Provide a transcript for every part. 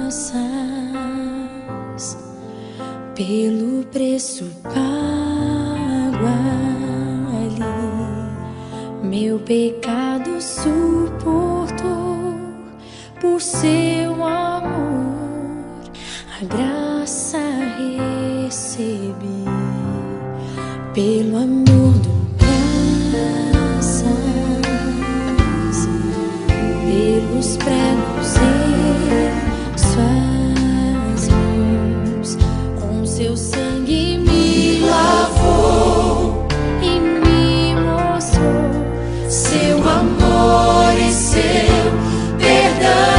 Graças pelo preço pago ali, meu pecado suportou por seu amor, a graça recebi pelo amor do graças, pelos pregos em suas mãos, com seu sangue me lavou e me mostrou seu amor e seu perdão.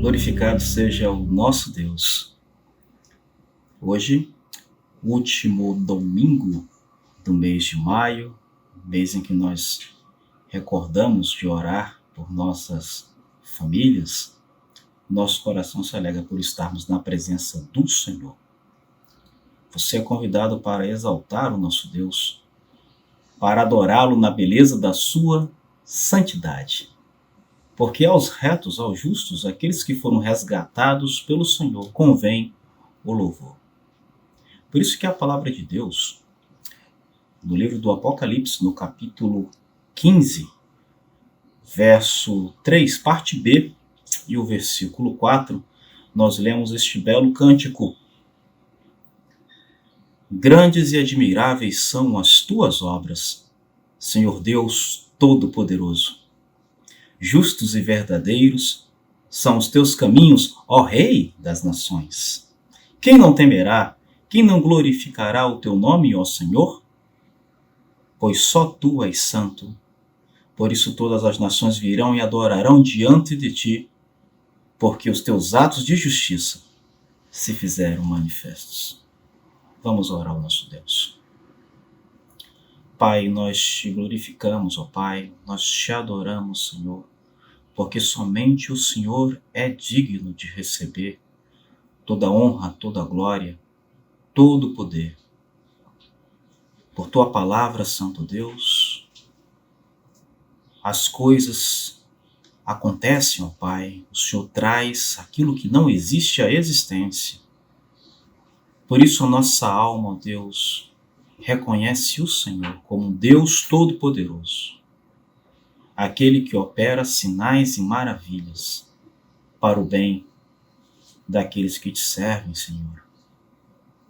Glorificado seja o nosso Deus. Hoje, último domingo do mês de maio, mês em que nós recordamos de orar por nossas famílias, nosso coração se alegra por estarmos na presença do Senhor. Você é convidado para exaltar o nosso Deus, para adorá-lo na beleza da sua santidade. Porque aos retos, aos justos, aqueles que foram resgatados pelo Senhor, convém o louvor. Por isso que a palavra de Deus, no livro do Apocalipse, no capítulo 15, verso 3, parte B, e o versículo 4, nós lemos este belo cântico. Grandes e admiráveis são as tuas obras, Senhor Deus Todo-Poderoso. Justos e verdadeiros são os teus caminhos, ó Rei das nações. Quem não temerá, quem não glorificará o teu nome, ó Senhor? Pois só tu és santo. Por isso todas as nações virão e adorarão diante de ti, porque os teus atos de justiça se fizeram manifestos. Vamos orar ao nosso Deus. Pai, nós te glorificamos, ó Pai, nós te adoramos, Senhor, porque somente o Senhor é digno de receber toda honra, toda glória, todo poder. Por tua palavra, Santo Deus, as coisas acontecem, ó Pai. O Senhor traz aquilo que não existe à existência. Por isso a nossa alma, ó Deus, reconhece o Senhor como Deus Todo-Poderoso, aquele que opera sinais e maravilhas para o bem daqueles que te servem, Senhor.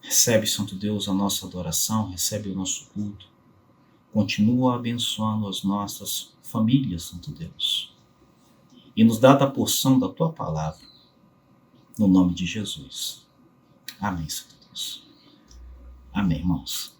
Recebe, Santo Deus, a nossa adoração, recebe o nosso culto. Continua abençoando as nossas famílias, Santo Deus. E nos dá da porção da Tua palavra, no nome de Jesus. Amém, Santo Deus. Amém, irmãos.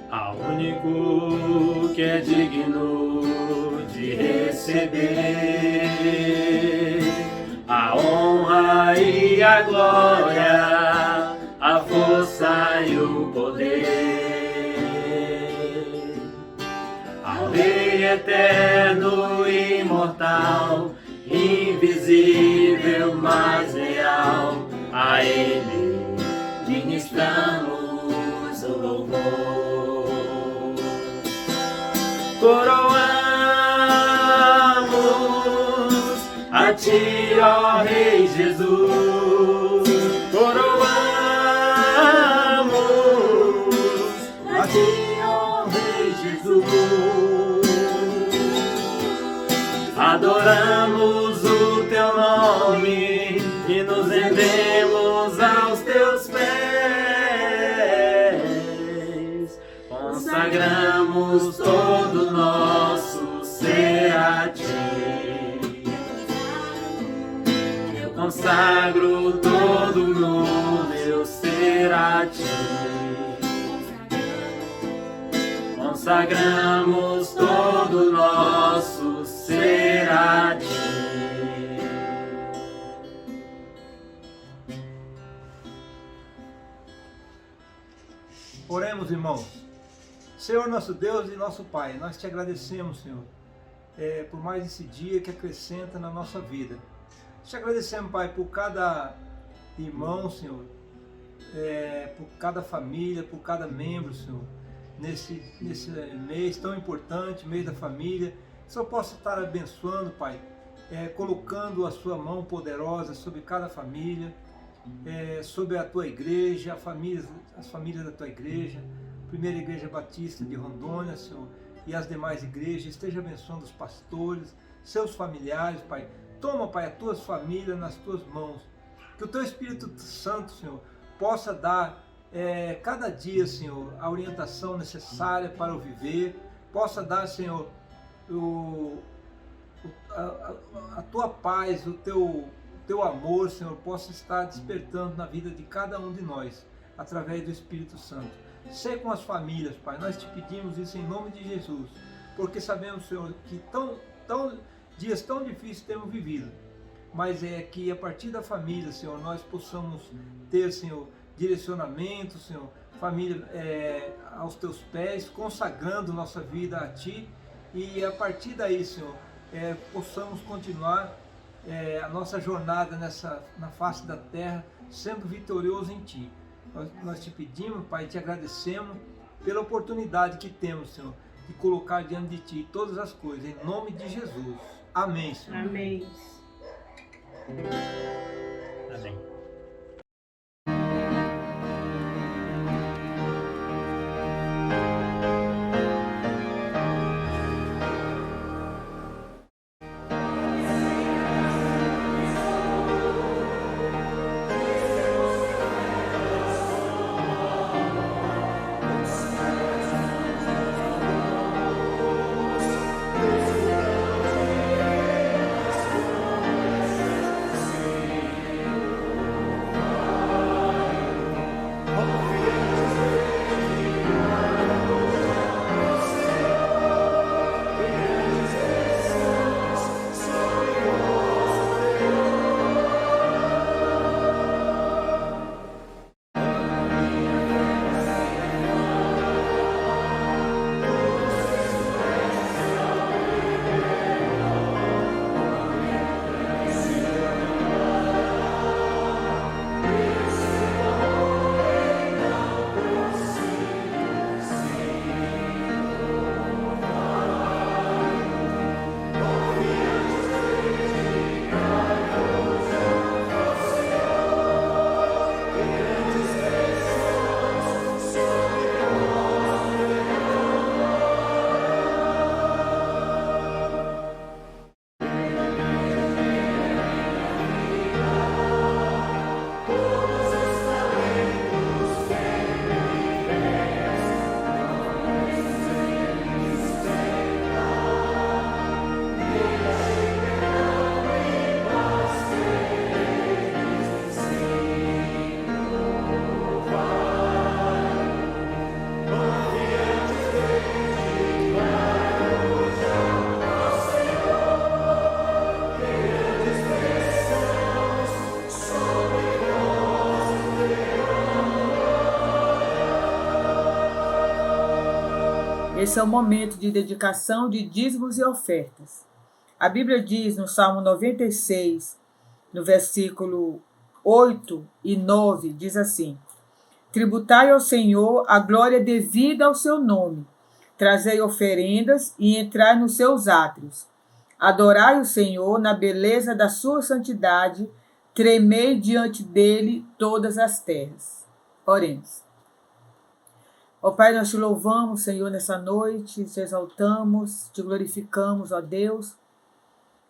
Ao único que é digno de receber a honra e a glória, a força e o poder, ao Rei eterno e imortal, invisível, mas real, a Ele ministramos o louvor. Coroamos a Ti, ó Rei Jesus. Coroamos a Ti, ó Rei Jesus. Adoramos o Teu nome e nos rendemos aos Teus pés. Com Consagramos todo nosso ser a Ti. Eu consagro todo o meu ser a Ti. Consagramos todo nosso ser a Ti. Oremos, irmãos. Senhor nosso Deus e nosso Pai, nós te agradecemos, Senhor, por mais esse dia que acrescenta na nossa vida. Te agradecemos, Pai, por cada irmão, Senhor, por cada família, por cada membro, Senhor, nesse mês tão importante, mês da família. Que o Senhor possa estar abençoando, Pai, colocando a sua mão poderosa sobre cada família, sobre a tua igreja, as famílias da tua igreja, Primeira Igreja Batista de Rondônia, Senhor, e as demais igrejas. Esteja abençoando os pastores, seus familiares, Pai. Toma, Pai, as tuas famílias nas tuas mãos. Que o teu Espírito Santo, Senhor, possa dar cada dia, Senhor, a orientação necessária para o viver. Possa dar, Senhor, a tua paz, o teu amor, Senhor, possa estar despertando na vida de cada um de nós, através do Espírito Santo. Sei com as famílias, Pai, nós te pedimos isso em nome de Jesus, porque sabemos, Senhor, que dias tão difíceis temos vivido, mas é que a partir da família, Senhor, nós possamos ter, Senhor, direcionamento, Senhor, família aos teus pés, consagrando nossa vida a Ti, e a partir daí, Senhor, possamos continuar a nossa jornada na face da terra, sendo vitorioso em Ti. Nós te pedimos, Pai, te agradecemos pela oportunidade que temos, Senhor, de colocar diante de Ti todas as coisas, em nome de Jesus. Amém, Senhor. Amém. Amém. Esse é o momento de dedicação de dízimos e ofertas. A Bíblia diz no Salmo 96, no versículo 8 e 9, diz assim: Tributai ao Senhor a glória devida ao seu nome, trazei oferendas e entrai nos seus átrios. Adorai o Senhor na beleza da sua santidade, tremei diante dele todas as terras. Oremos. Ó Pai, nós te louvamos, Senhor, nessa noite, te exaltamos, te glorificamos, ó Deus.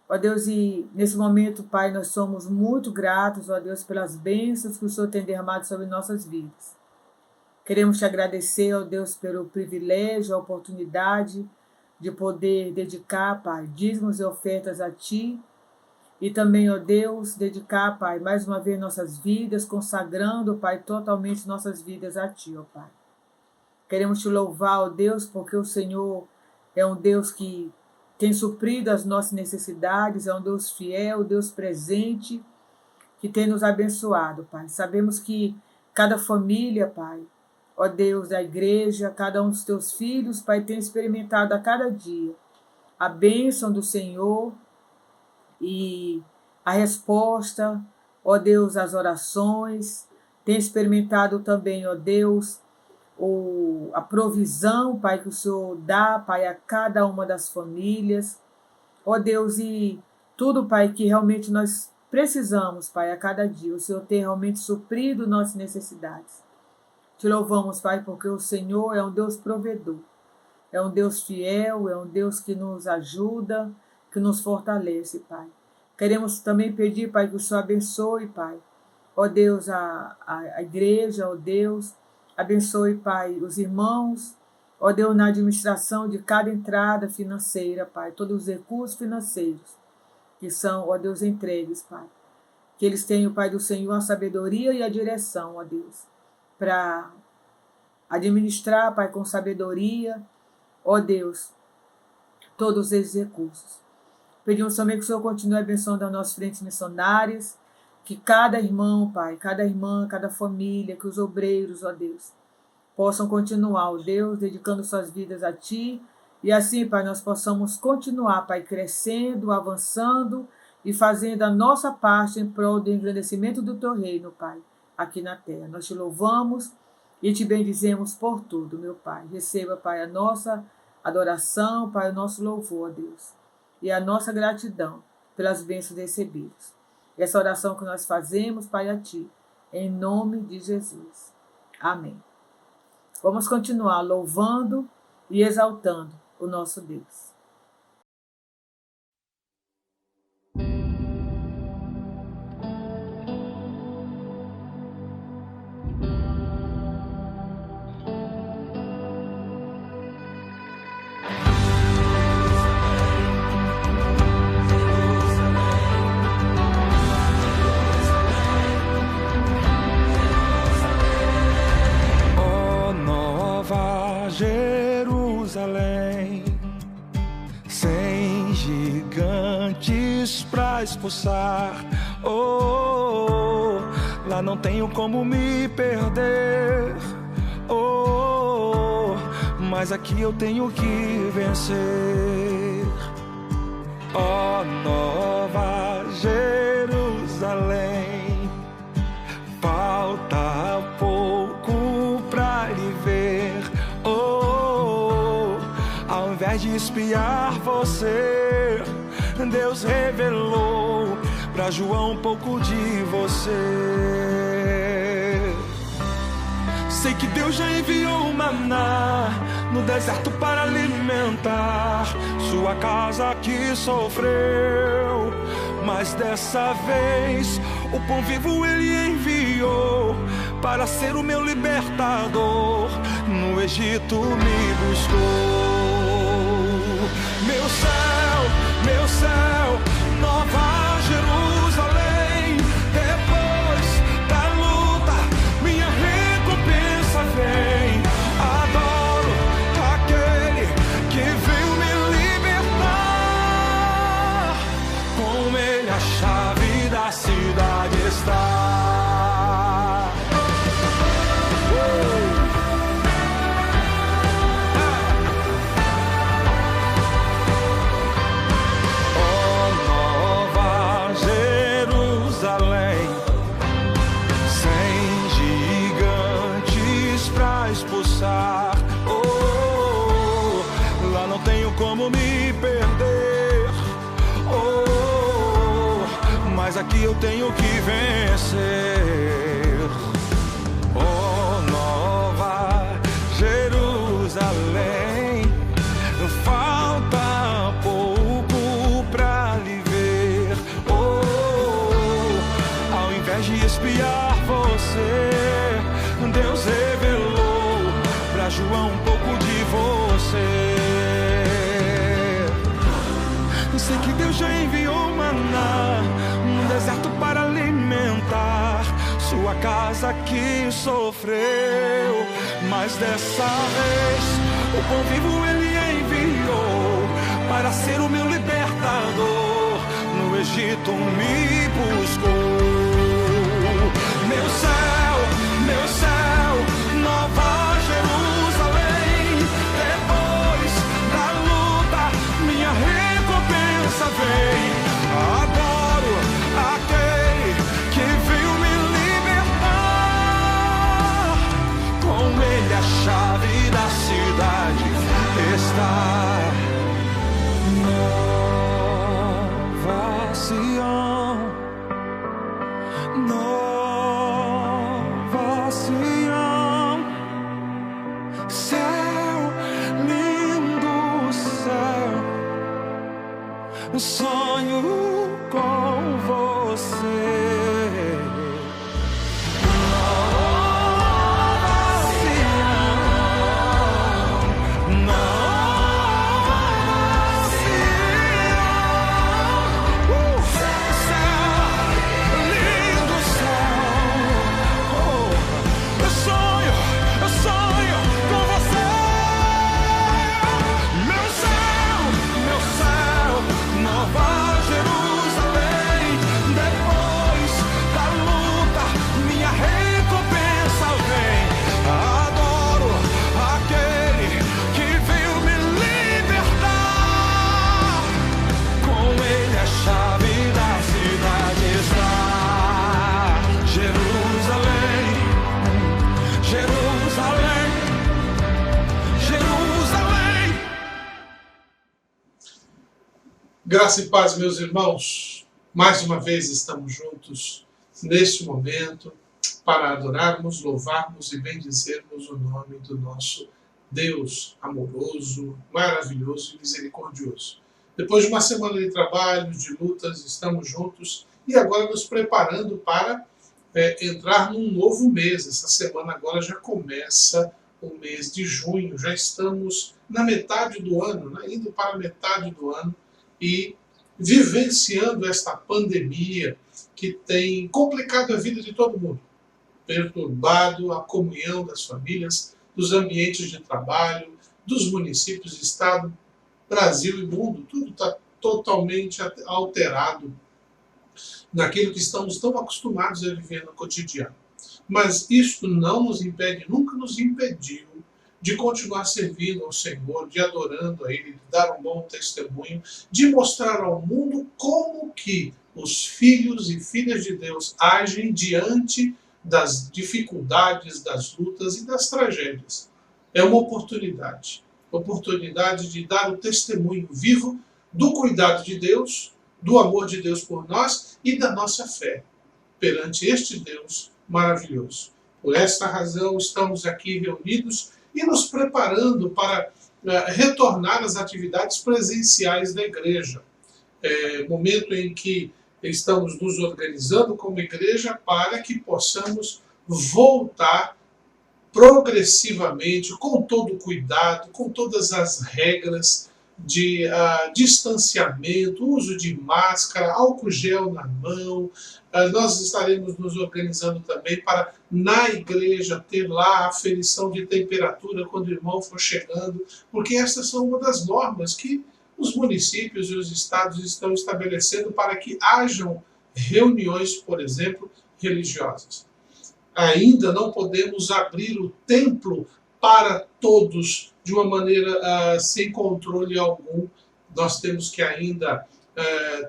Ó Deus, e nesse momento, Pai, nós somos muito gratos, ó Deus, pelas bênçãos que o Senhor tem derramado sobre nossas vidas. Queremos te agradecer, ó Deus, pelo privilégio, a oportunidade de poder dedicar, Pai, dízimos e ofertas a Ti. E também, ó Deus, dedicar, Pai, mais uma vez nossas vidas, consagrando, Pai, totalmente nossas vidas a Ti, ó Pai. Queremos Te louvar, ó Deus, porque o Senhor é um Deus que tem suprido as nossas necessidades, é um Deus fiel, Deus presente, que tem nos abençoado, Pai. Sabemos que cada família, Pai, ó Deus da igreja, cada um dos Teus filhos, Pai, tem experimentado a cada dia a bênção do Senhor e a resposta, ó Deus, às orações, tem experimentado também, ó Deus, a provisão, Pai, que o Senhor dá, Pai, a cada uma das famílias, ó Deus, e tudo, Pai, que realmente nós precisamos, Pai, a cada dia, o Senhor tem realmente suprido nossas necessidades. Te louvamos, Pai, porque o Senhor é um Deus provedor, é um Deus fiel, é um Deus que nos ajuda, que nos fortalece, Pai. Queremos também pedir, Pai, que o Senhor abençoe, Pai, ó Deus, a igreja, ó Deus, abençoe, Pai, os irmãos, ó Deus, na administração de cada entrada financeira, Pai, todos os recursos financeiros que são, ó Deus, entregues, Pai. Que eles tenham, Pai do Senhor, a sabedoria e a direção, ó Deus, para administrar, Pai, com sabedoria, ó Deus, todos esses recursos. Pedimos também que o Senhor continue abençoando as nossas frentes missionárias, que cada irmão, Pai, cada irmã, cada família, que os obreiros, ó Deus, possam continuar, ó Deus, dedicando suas vidas a Ti, e assim, Pai, nós possamos continuar, Pai, crescendo, avançando e fazendo a nossa parte em prol do engrandecimento do Teu reino, Pai, aqui na terra. Nós Te louvamos e Te bendizemos por tudo, meu Pai. Receba, Pai, a nossa adoração, Pai, o nosso louvor, ó Deus, e a nossa gratidão pelas bênçãos recebidas. Essa oração que nós fazemos, Pai, a Ti, em nome de Jesus. Amém. Vamos continuar louvando e exaltando o nosso Deus. Jerusalém, sem gigantes pra expulsar. Oh, lá não tenho como me perder. Oh, mas aqui eu tenho que vencer. Oh, Nova Jerusalém, falta pouco pra lhe ver. Ao invés de espiar você, Deus revelou pra João um pouco de você. Sei que Deus já enviou maná no deserto para alimentar sua casa que sofreu, mas dessa vez o pão vivo Ele enviou para ser o meu libertador. No Egito me buscou. Meu céu, Nova Jerusalém. Depois da luta, minha recompensa vem. Adoro aquele que veio me libertar. Com Ele a chave da cidade está. Oh, lá não tenho como me perder. Oh, mas aqui eu tenho que vencer. Oh, Nova Jerusalém, falta pouco pra lhe ver. Oh, ao invés de espiar você, Deus revelou trajo um pouco de você. Sei que Deus já enviou maná no deserto para alimentar sua casa que sofreu, mas dessa vez o pão vivo Ele enviou para ser o meu libertador. No Egito me buscou. Meu céu, Nova Jerusalém. Depois da luta, minha recompensa vem. Adoro aquele que veio me libertar. Com Ele a chave da cidade está. Nova Sião, Nova Sião, céu, lindo céu, sonho com você. Graça e paz, meus irmãos. Mais uma vez estamos juntos neste momento para adorarmos, louvarmos e bendizermos o nome do nosso Deus amoroso, maravilhoso e misericordioso. Depois de uma semana de trabalho, de lutas, estamos juntos e agora nos preparando para entrar num novo mês. Essa semana agora já começa o mês de junho, já estamos na metade do ano, né? Indo para a metade do ano, e vivenciando esta pandemia que tem complicado a vida de todo mundo, perturbado a comunhão das famílias, dos ambientes de trabalho, dos municípios, estado, Brasil e mundo. Tudo está totalmente alterado naquilo que estamos tão acostumados a viver no cotidiano. Mas isto não nos impede, nunca nos impediu de continuar servindo ao Senhor, de adorando a Ele, de dar um bom testemunho, de mostrar ao mundo como que os filhos e filhas de Deus agem diante das dificuldades, das lutas e das tragédias. É uma oportunidade de dar o testemunho vivo do cuidado de Deus, do amor de Deus por nós e da nossa fé perante este Deus maravilhoso. Por esta razão estamos aqui reunidos e nos preparando para retornar às atividades presenciais da igreja. Momento em que estamos nos organizando como igreja para que possamos voltar progressivamente, com todo o cuidado, com todas as regras de distanciamento, uso de máscara, álcool gel na mão. Nós estaremos nos organizando também para, na igreja, ter lá a aferição de temperatura quando o irmão for chegando, porque essas são uma das normas que os municípios e os estados estão estabelecendo para que hajam reuniões, por exemplo, religiosas. Ainda não podemos abrir o templo para todos de uma maneira sem controle algum. Nós temos que ainda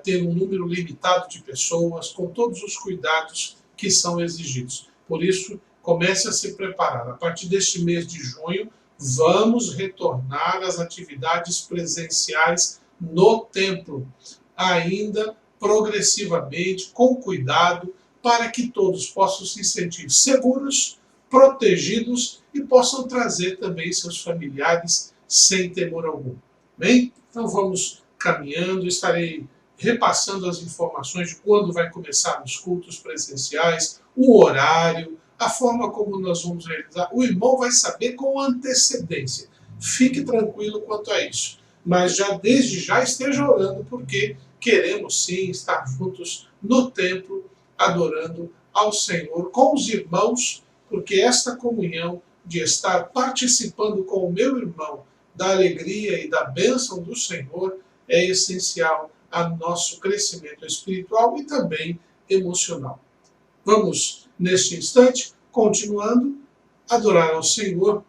ter um número limitado de pessoas, com todos os cuidados que são exigidos. Por isso, comece a se preparar. A partir deste mês de junho, vamos retornar às atividades presenciais no templo, ainda progressivamente, com cuidado, para que todos possam se sentir seguros, protegidos e possam trazer também seus familiares sem temor algum. Bem? Então vamos caminhando, estarei repassando as informações de quando vai começar os cultos presenciais, o horário, a forma como nós vamos realizar, o irmão vai saber com antecedência. Fique tranquilo quanto a isso. Mas já desde já esteja orando, porque queremos sim estar juntos no templo, adorando ao Senhor com os irmãos, porque esta comunhão de estar participando com o meu irmão da alegria e da bênção do Senhor é essencial ao nosso crescimento espiritual e também emocional. Vamos, neste instante, continuando a adorar ao Senhor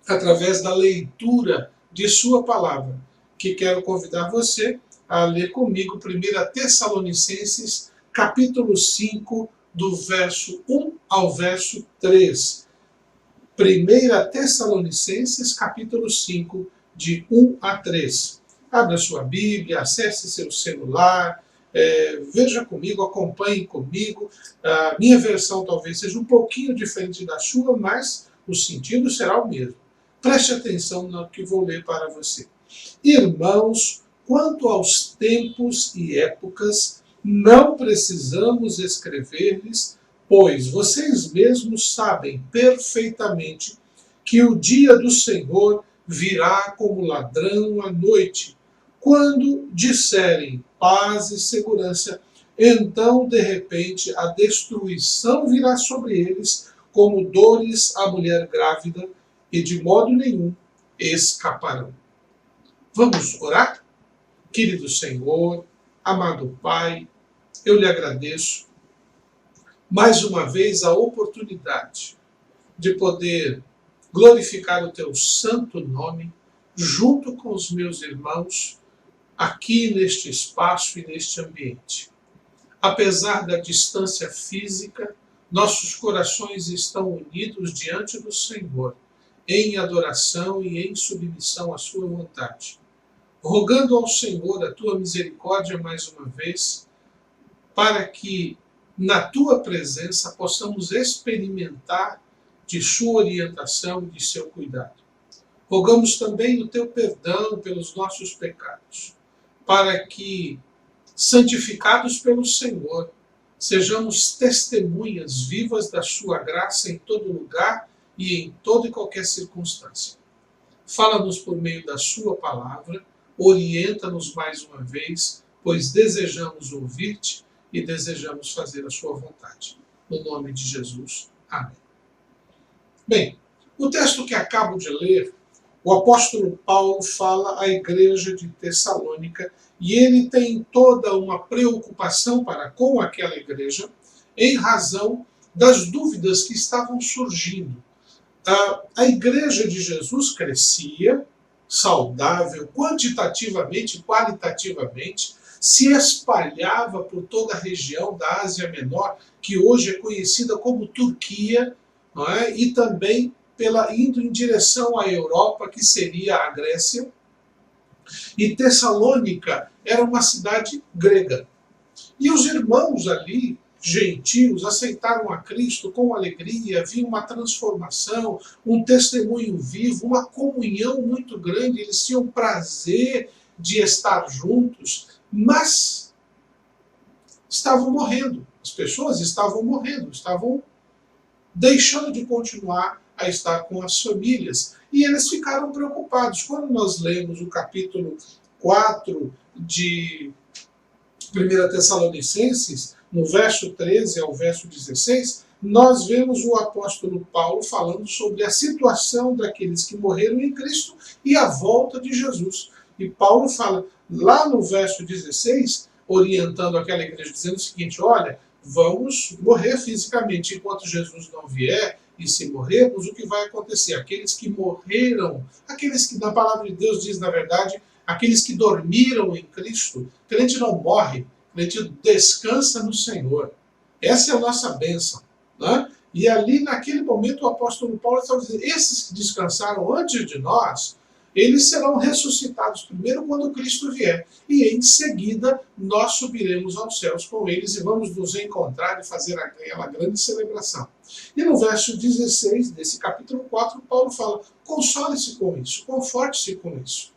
através da leitura de sua palavra, que quero convidar você a ler comigo 1 Tessalonicenses, capítulo 5, do verso 1 ao verso 3. 1 Tessalonicenses, capítulo 5, de 1 a 3. Abra sua Bíblia, acesse seu celular, veja comigo, acompanhe comigo. A minha versão talvez seja um pouquinho diferente da sua, mas o sentido será o mesmo. Preste atenção no que vou ler para você. Irmãos, quanto aos tempos e épocas, não precisamos escrever-lhes, pois vocês mesmos sabem perfeitamente que o dia do Senhor virá como ladrão à noite. Quando disserem paz e segurança, então, de repente, a destruição virá sobre eles como dores à mulher grávida, e de modo nenhum escaparão. Vamos orar? Querido Senhor, amado Pai, eu lhe agradeço mais uma vez a oportunidade de poder glorificar o teu santo nome junto com os meus irmãos aqui neste espaço e neste ambiente. Apesar da distância física, nossos corações estão unidos diante do Senhor, em adoração e em submissão à sua vontade. Rogando ao Senhor a tua misericórdia mais uma vez, para que na tua presença possamos experimentar de sua orientação e de seu cuidado. Rogamos também o teu perdão pelos nossos pecados, para que, santificados pelo Senhor, sejamos testemunhas vivas da sua graça em todo lugar e em toda e qualquer circunstância. Fala-nos por meio da sua palavra, orienta-nos mais uma vez, pois desejamos ouvir-te e desejamos fazer a sua vontade. No nome de Jesus. Amém. Bem, o texto que acabo de ler, o apóstolo Paulo fala à igreja de Tessalônica e ele tem toda uma preocupação para com aquela igreja em razão das dúvidas que estavam surgindo. A igreja de Jesus crescia, saudável, quantitativamente e qualitativamente, se espalhava por toda a região da Ásia Menor, que hoje é conhecida como Turquia, não é? E também indo em direção à Europa, que seria a Grécia. E Tessalônica era uma cidade grega. E os irmãos ali, gentios, aceitaram a Cristo com alegria, havia uma transformação, um testemunho vivo, uma comunhão muito grande, eles tinham prazer de estar juntos, mas estavam morrendo, as pessoas estavam morrendo, estavam deixando de continuar a estar com as famílias, e eles ficaram preocupados. Quando nós lemos o capítulo 4 de 1 Tessalonicenses, no verso 13 ao verso 16, nós vemos o apóstolo Paulo falando sobre a situação daqueles que morreram em Cristo e a volta de Jesus. E Paulo fala lá no verso 16, orientando aquela igreja, dizendo o seguinte: olha, vamos morrer fisicamente enquanto Jesus não vier, e se morrermos, o que vai acontecer? Aqueles que morreram, aqueles que na palavra de Deus diz, na verdade, aqueles que dormiram em Cristo, crente não morre, crente descansa no Senhor. Essa é a nossa bênção. Né? E ali, naquele momento, o apóstolo Paulo estava dizendo: esses que descansaram antes de nós, eles serão ressuscitados primeiro quando Cristo vier. E em seguida, nós subiremos aos céus com eles e vamos nos encontrar e fazer aquela grande celebração. E no verso 16 desse capítulo 4, Paulo fala: console-se com isso, conforte-se com isso.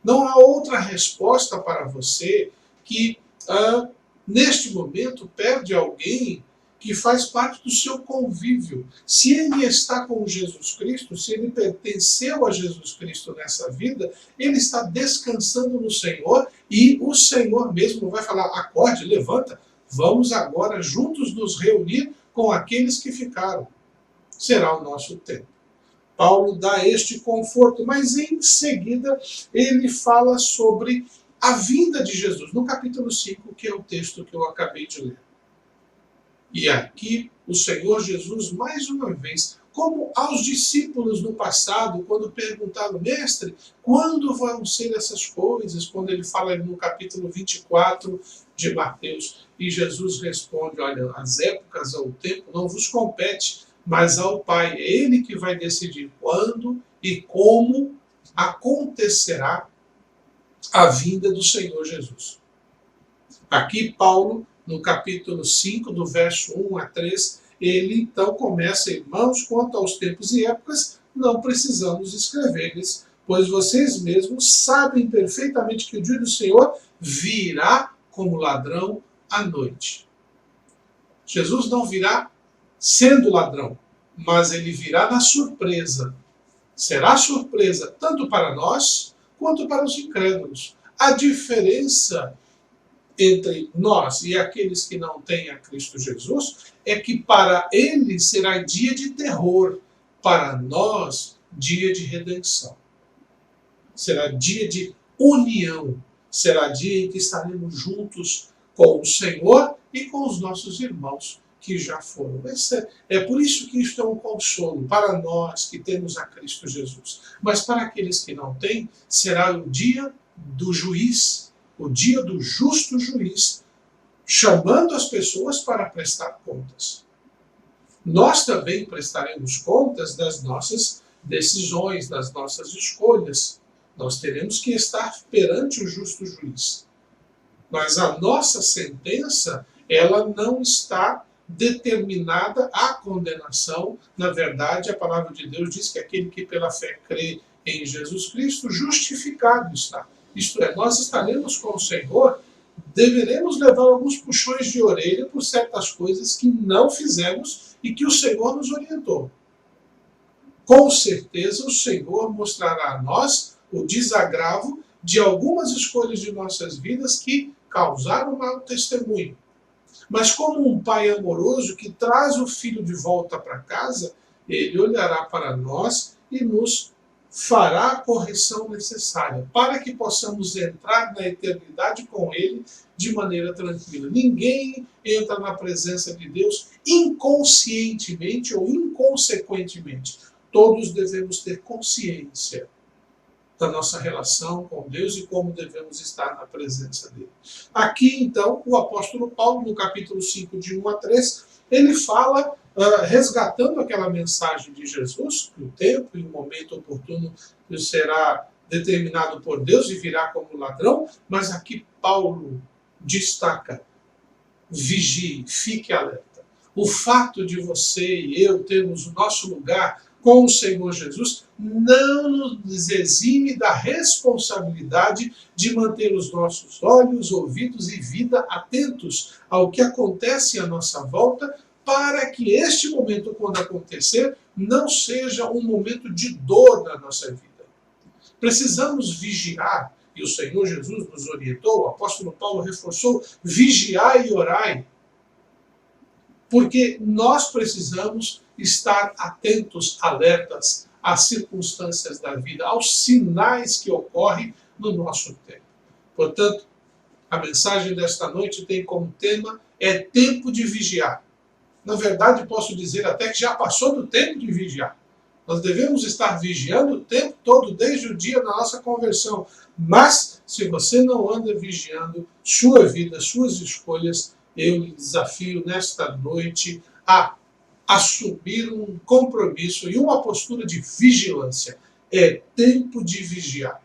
Não há outra resposta para você que, neste momento, perde alguém que faz parte do seu convívio. Se ele está com Jesus Cristo, se ele pertenceu a Jesus Cristo nessa vida, ele está descansando no Senhor e o Senhor mesmo vai falar: acorde, levanta, vamos agora juntos nos reunir com aqueles que ficaram. Será o nosso tempo. Paulo dá este conforto, mas em seguida ele fala sobre a vinda de Jesus, no capítulo 5, que é o texto que eu acabei de ler. E aqui o Senhor Jesus, mais uma vez, como aos discípulos no passado, quando perguntaram: mestre, quando vão ser essas coisas? Quando ele fala no capítulo 24 de Mateus, e Jesus responde: olha, as épocas ou o tempo não vos compete, mas ao Pai. É Ele que vai decidir quando e como acontecerá a vinda do Senhor Jesus. Aqui Paulo, no capítulo 5, do verso 1 a 3, ele então começa: irmãos, quanto aos tempos e épocas, não precisamos escrever-lhes, pois vocês mesmos sabem perfeitamente que o dia do Senhor virá como ladrão à noite. Jesus não virá sendo ladrão, mas ele virá na surpresa. Será surpresa tanto para nós quanto para os incrédulos. A diferença entre nós e aqueles que não têm a Cristo Jesus é que para eles será dia de terror, para nós dia de redenção. Será dia de união, será dia em que estaremos juntos com o Senhor e com os nossos irmãos que já foram. É por isso que isto é um consolo para nós que temos a Cristo Jesus. Mas para aqueles que não têm, será o dia do juiz, o dia do justo juiz, chamando as pessoas para prestar contas. Nós também prestaremos contas das nossas decisões, das nossas escolhas. Nós teremos que estar perante o justo juiz. Mas a nossa sentença, ela não está determinada à condenação. Na verdade, a palavra de Deus diz que aquele que pela fé crê em Jesus Cristo, justificado está. Isto é, nós estaremos com o Senhor, deveremos levar alguns puxões de orelha por certas coisas que não fizemos e que o Senhor nos orientou. Com certeza o Senhor mostrará a nós o desagravo de algumas escolhas de nossas vidas que causaram mau testemunho. Mas como um pai amoroso que traz o filho de volta para casa, ele olhará para nós e nos fará a correção necessária para que possamos entrar na eternidade com ele de maneira tranquila. Ninguém entra na presença de Deus inconscientemente ou inconsequentemente. Todos devemos ter consciência da nossa relação com Deus e como devemos estar na presença dele. Aqui, então, o apóstolo Paulo, no capítulo 5, de 1 a 3, ele fala, resgatando aquela mensagem de Jesus, que o tempo e o momento oportuno será determinado por Deus e virá como ladrão, mas aqui Paulo destaca: vigie, fique alerta. O fato de você e eu termos o nosso lugar com o Senhor Jesus não nos exime da responsabilidade de manter os nossos olhos, ouvidos e vida atentos ao que acontece à nossa volta, para que este momento, quando acontecer, não seja um momento de dor na nossa vida. Precisamos vigiar, e o Senhor Jesus nos orientou, o apóstolo Paulo reforçou: vigiai e orai, porque nós precisamos estar atentos, alertas às circunstâncias da vida, aos sinais que ocorrem no nosso tempo. Portanto, a mensagem desta noite tem como tema: é tempo de vigiar. Na verdade, posso dizer até que já passou do tempo de vigiar. Nós devemos estar vigiando o tempo todo, desde o dia da nossa conversão. Mas, se você não anda vigiando sua vida, suas escolhas, eu lhe desafio nesta noite a assumir um compromisso e uma postura de vigilância. É tempo de vigiar.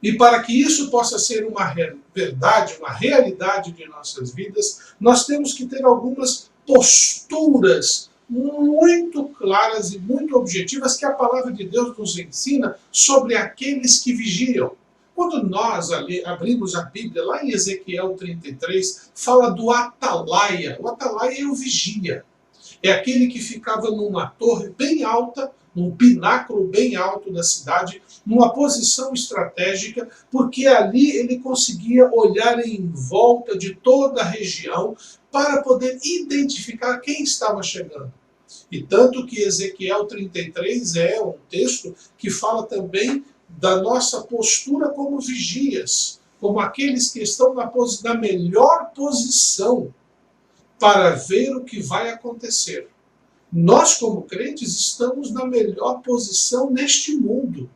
E para que isso possa ser uma verdade, uma realidade de nossas vidas, nós temos que ter algumas posturas muito claras e muito objetivas que a palavra de Deus nos ensina sobre aqueles que vigiam. Quando nós abrimos a Bíblia, lá em Ezequiel 33, fala do atalaia. O atalaia é o vigia. É aquele que ficava numa torre bem alta, num pináculo bem alto da cidade, numa posição estratégica, porque ali ele conseguia olhar em volta de toda a região para poder identificar quem estava chegando. E tanto que Ezequiel 33 é um texto que fala também da nossa postura como vigias, como aqueles que estão na melhor posição para ver o que vai acontecer. Nós, como crentes, estamos na melhor posição neste mundo,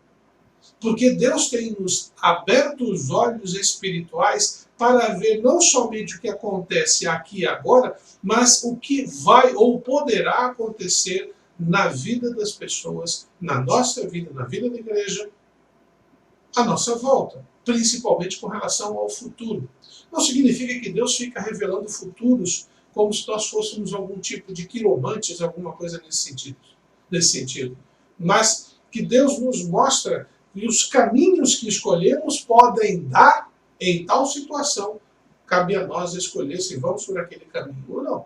porque Deus tem nos aberto os olhos espirituais para ver não somente o que acontece aqui e agora, mas o que vai ou poderá acontecer na vida das pessoas, na nossa vida, na vida da igreja, à nossa volta, principalmente com relação ao futuro. Não significa que Deus fica revelando futuros como se nós fôssemos algum tipo de quiromantes, alguma coisa nesse sentido. Mas que Deus nos mostra que os caminhos que escolhemos podem dar em tal situação. Cabe a nós escolher se vamos por aquele caminho ou não.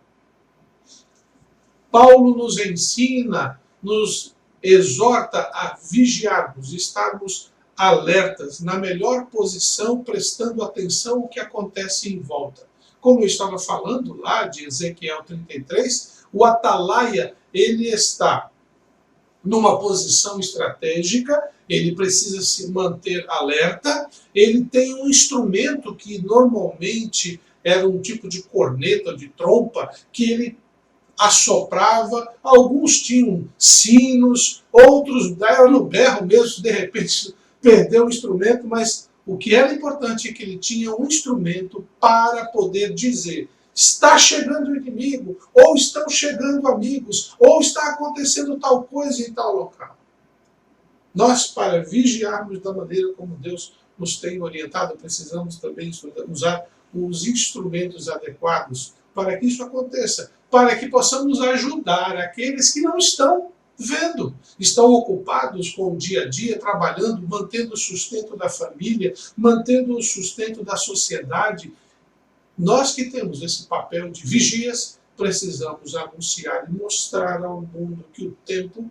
Paulo nos ensina, nos exorta a vigiarmos, estarmos alertas, na melhor posição, prestando atenção ao que acontece em volta. Como eu estava falando lá de Ezequiel 33, o atalaia, ele está numa posição estratégica, ele precisa se manter alerta, ele tem um instrumento que normalmente era um tipo de corneta, de trompa, que ele assoprava, alguns tinham sinos, outros deram no berro mesmo, de repente perdeu o instrumento, mas o que era importante é que ele tinha um instrumento para poder dizer: está chegando o inimigo, ou estão chegando amigos, ou está acontecendo tal coisa em tal local. Nós, para vigiarmos da maneira como Deus nos tem orientado, precisamos também usar os instrumentos adequados para que isso aconteça, para que possamos ajudar aqueles que não estão vendo, estão ocupados com o dia a dia, trabalhando, mantendo o sustento da família, mantendo o sustento da sociedade. Nós que temos esse papel de vigias, precisamos anunciar e mostrar ao mundo que o tempo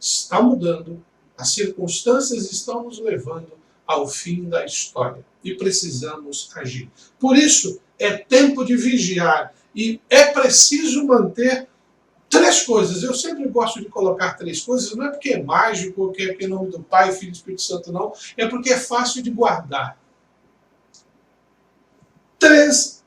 está mudando, as circunstâncias estão nos levando ao fim da história e precisamos agir. Por isso, é tempo de vigiar e é preciso manter 3 coisas. Eu sempre gosto de colocar 3 coisas, não é porque é mágico, porque é em nome do Pai, Filho e Espírito Santo, não. É porque é fácil de guardar. 3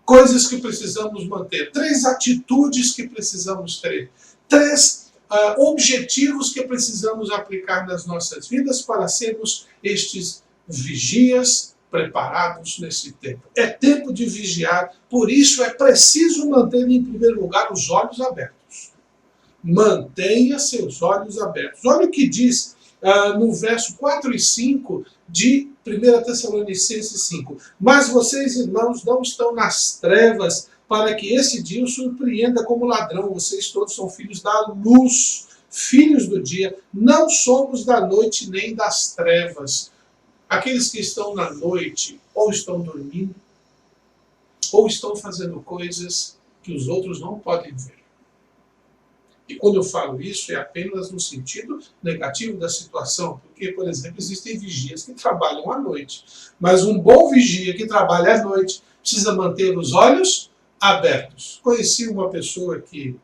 coisas que precisamos manter. 3 atitudes que precisamos ter. 3 objetivos que precisamos aplicar nas nossas vidas para sermos estes vigias preparados nesse tempo. É tempo de vigiar, por isso é preciso manter em primeiro lugar os olhos abertos. Mantenha seus olhos abertos. Olha o que diz no verso 4 e 5 de 1 Tessalonicenses 5. Mas vocês, irmãos, não estão nas trevas para que esse dia os surpreenda como ladrão. Vocês todos são filhos da luz, filhos do dia. Não somos da noite nem das trevas. Aqueles que estão na noite, ou estão dormindo, ou estão fazendo coisas que os outros não podem ver. E quando eu falo isso, é apenas no sentido negativo da situação, porque, por exemplo, existem vigias que trabalham à noite. Mas um bom vigia que trabalha à noite precisa manter os olhos abertos. Conheci uma pessoa que,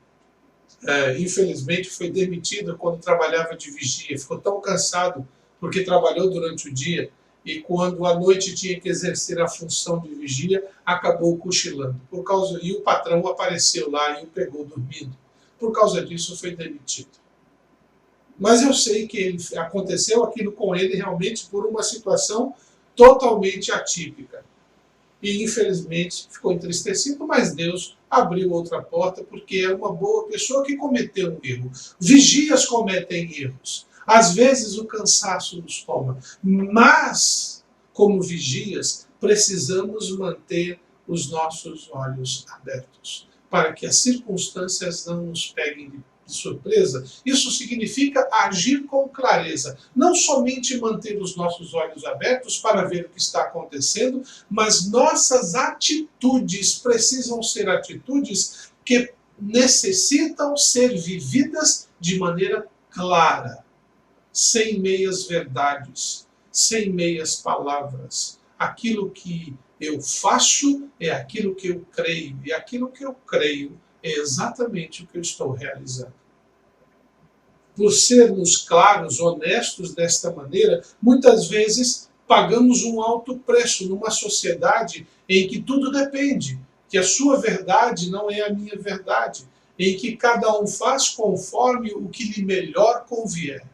infelizmente, foi demitida quando trabalhava de vigia. Ficou tão cansado porque trabalhou durante o dia e quando à noite tinha que exercer a função de vigia, acabou cochilando. E o patrão apareceu lá e o pegou dormindo. Por causa disso, foi demitido. Mas eu sei que aconteceu aquilo com ele realmente por uma situação totalmente atípica. E, infelizmente, ficou entristecido, mas Deus abriu outra porta porque era uma boa pessoa que cometeu um erro. Vigias cometem erros. Às vezes o cansaço nos toma, mas, como vigias, precisamos manter os nossos olhos abertos, para que as circunstâncias não nos peguem de surpresa, isso significa agir com clareza. Não somente manter os nossos olhos abertos para ver o que está acontecendo, mas nossas atitudes precisam ser atitudes que necessitam ser vividas de maneira clara, sem meias verdades, sem meias palavras. Aquilo que eu faço é aquilo que eu creio, e aquilo que eu creio é exatamente o que eu estou realizando. Por sermos claros, honestos desta maneira, muitas vezes pagamos um alto preço numa sociedade em que tudo depende, que a sua verdade não é a minha verdade, em que cada um faz conforme o que lhe melhor convier.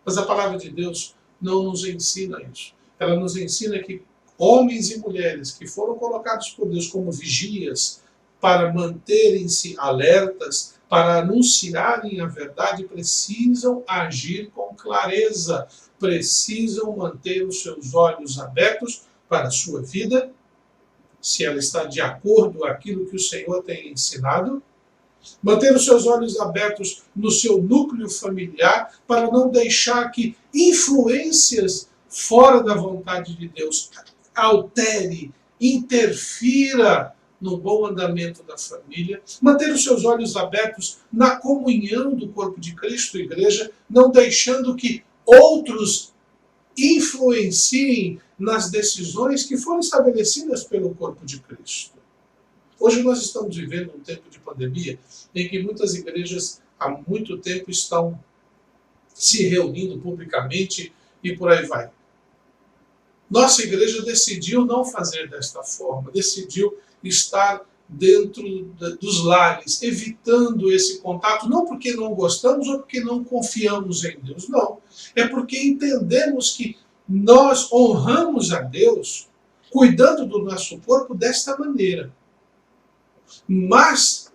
Mas a palavra de Deus não nos ensina isso. Ela nos ensina que homens e mulheres que foram colocados por Deus como vigias para manterem-se alertas, para anunciarem a verdade, precisam agir com clareza, precisam manter os seus olhos abertos para a sua vida, se ela está de acordo com aquilo que o Senhor tem ensinado, manter os seus olhos abertos no seu núcleo familiar, para não deixar que influências fora da vontade de Deus altere, interfira no bom andamento da família, manter os seus olhos abertos na comunhão do corpo de Cristo, igreja, não deixando que outros influenciem nas decisões que foram estabelecidas pelo corpo de Cristo. Hoje nós estamos vivendo um tempo de pandemia em que muitas igrejas há muito tempo estão se reunindo publicamente e por aí vai. Nossa igreja decidiu não fazer desta forma, decidiu estar dentro dos lares, evitando esse contato, não porque não gostamos ou porque não confiamos em Deus, não. É porque entendemos que nós honramos a Deus cuidando do nosso corpo desta maneira. Mas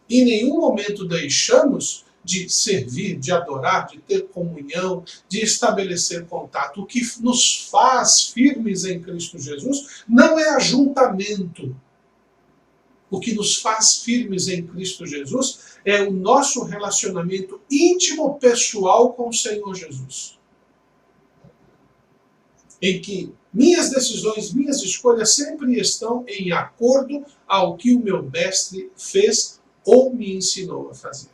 em nenhum momento deixamos de servir, de adorar, de ter comunhão, de estabelecer contato. O que nos faz firmes em Cristo Jesus não é ajuntamento. O que nos faz firmes em Cristo Jesus é o nosso relacionamento íntimo, pessoal com o Senhor Jesus. Em que minhas decisões, minhas escolhas sempre estão em acordo ao que o meu mestre fez ou me ensinou a fazer.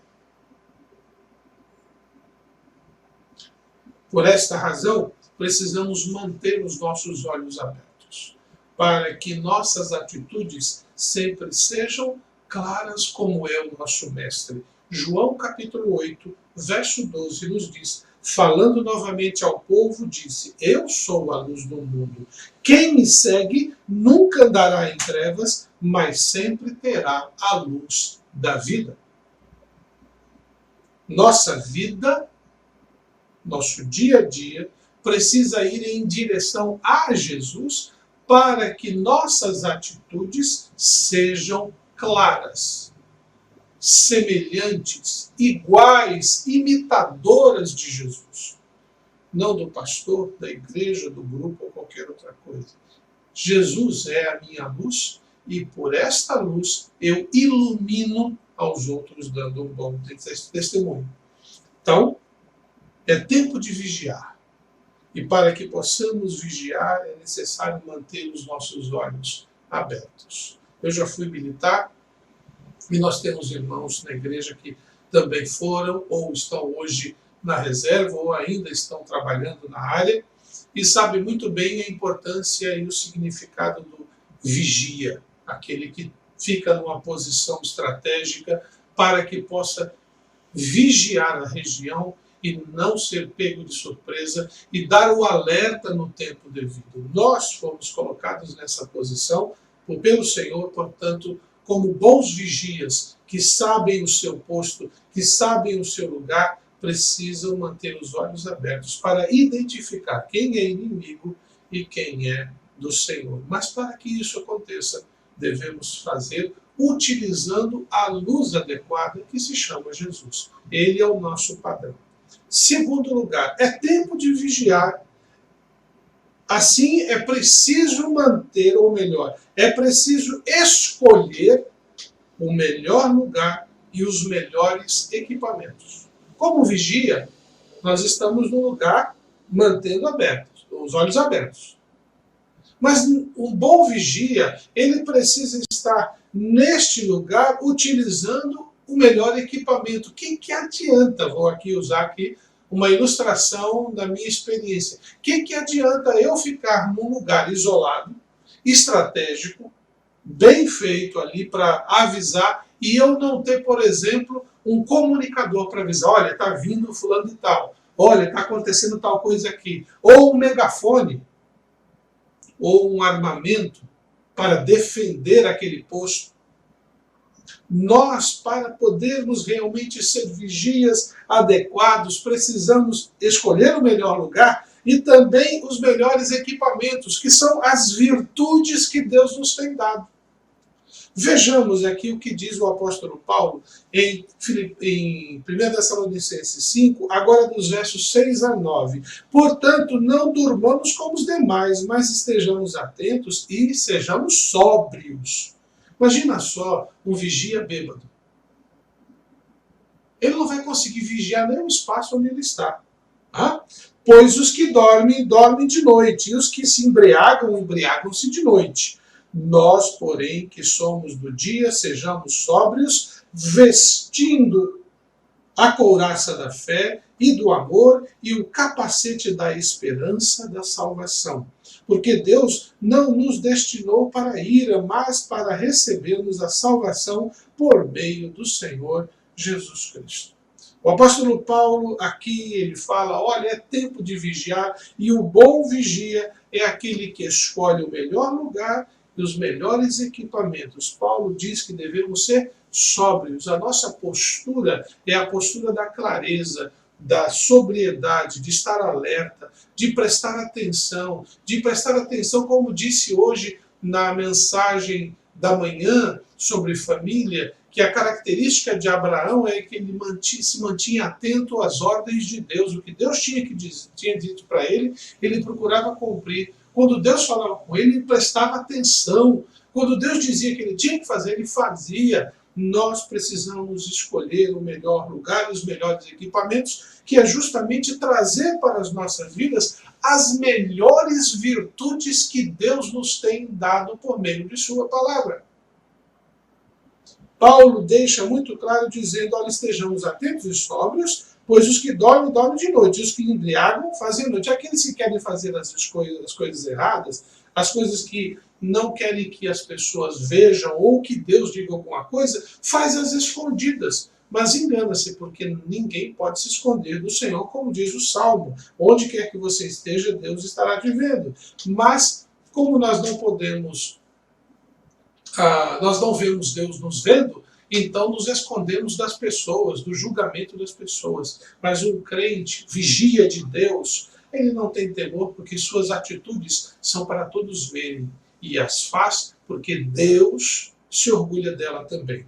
Por esta razão, precisamos manter os nossos olhos abertos, para que nossas atitudes sempre sejam claras como é o nosso mestre. João capítulo 8, verso 12 nos diz, falando novamente ao povo, disse, eu sou a luz do mundo. Quem me segue nunca andará em trevas, mas sempre terá a luz da vida. Nossa vida, nosso dia a dia, precisa ir em direção a Jesus para que nossas atitudes sejam claras, semelhantes, iguais, imitadoras de Jesus. Não do pastor, da igreja, do grupo ou qualquer outra coisa. Jesus é a minha luz e por esta luz eu ilumino aos outros dando um bom testemunho. Então, é tempo de vigiar. E para que possamos vigiar, é necessário manter os nossos olhos abertos. Eu já fui militar e nós temos irmãos na igreja que também foram ou estão hoje na reserva ou ainda estão trabalhando na área e sabem muito bem a importância e o significado do vigia, aquele que fica numa posição estratégica para que possa vigiar a região e não ser pego de surpresa e dar o alerta no tempo devido. Nós fomos colocados nessa posição pelo Senhor, portanto, como bons vigias que sabem o seu posto, que sabem o seu lugar, precisam manter os olhos abertos para identificar quem é inimigo e quem é do Senhor. Mas para que isso aconteça, devemos fazer utilizando a luz adequada que se chama Jesus. Ele é o nosso padrão. Segundo lugar, é tempo de vigiar. Assim, é preciso manter, ou melhor, é preciso escolher o melhor lugar e os melhores equipamentos. Como vigia, nós estamos no lugar mantendo os olhos abertos. Mas um bom vigia, ele precisa estar neste lugar utilizando o melhor equipamento. Que adianta, vou usar aqui uma ilustração da minha experiência. Que adianta eu ficar num lugar isolado, estratégico, bem feito ali para avisar, e eu não ter, por exemplo, um comunicador para avisar, olha, está vindo fulano de tal, olha, está acontecendo tal coisa aqui, ou um megafone, ou um armamento para defender aquele posto. Nós, para podermos realmente ser vigias adequados, precisamos escolher o melhor lugar e também os melhores equipamentos, que são as virtudes que Deus nos tem dado. Vejamos aqui o que diz o apóstolo Paulo em 1 Tessalonicenses 5, agora dos versos 6 a 9. Portanto, não durmamos como os demais, mas estejamos atentos e sejamos sóbrios. Imagina só um vigia bêbado. Ele não vai conseguir vigiar nem o espaço onde ele está. Pois os que dormem, dormem de noite, e os que se embriagam, embriagam-se de noite. Nós, porém, que somos do dia, sejamos sóbrios, vestindo a couraça da fé e do amor e o capacete da esperança da salvação. Porque Deus não nos destinou para a ira, mas para recebermos a salvação por meio do Senhor Jesus Cristo. O apóstolo Paulo aqui, ele fala, olha, é tempo de vigiar, e o bom vigia é aquele que escolhe o melhor lugar e os melhores equipamentos. Paulo diz que devemos ser sóbrios. A nossa postura é a postura da clareza, da sobriedade, de estar alerta, de prestar atenção, como disse hoje na mensagem da manhã sobre família, que a característica de Abraão é que ele se mantinha atento às ordens de Deus. O que Deus tinha dito para ele, ele procurava cumprir. Quando Deus falava com ele, ele prestava atenção. Quando Deus dizia que ele tinha que fazer, ele fazia. Nós precisamos escolher o melhor lugar, os melhores equipamentos, que é justamente trazer para as nossas vidas as melhores virtudes que Deus nos tem dado por meio de sua palavra. Paulo deixa muito claro dizendo, olha, estejamos atentos e sóbrios, pois os que dormem, dormem de noite, e os que embriagam, fazem noite. Aqueles que querem fazer as coisas erradas, as coisas que não querem que as pessoas vejam, ou que Deus diga alguma coisa, faz as escondidas. Mas engana-se, porque ninguém pode se esconder do Senhor, como diz o Salmo. Onde quer que você esteja, Deus estará te vendo. Mas, como nós não podemos, nós não vemos Deus nos vendo, então nos escondemos das pessoas, do julgamento das pessoas. Mas um crente, vigia de Deus, ele não tem temor, porque suas atitudes são para todos verem. E as faz porque Deus se orgulha dela também.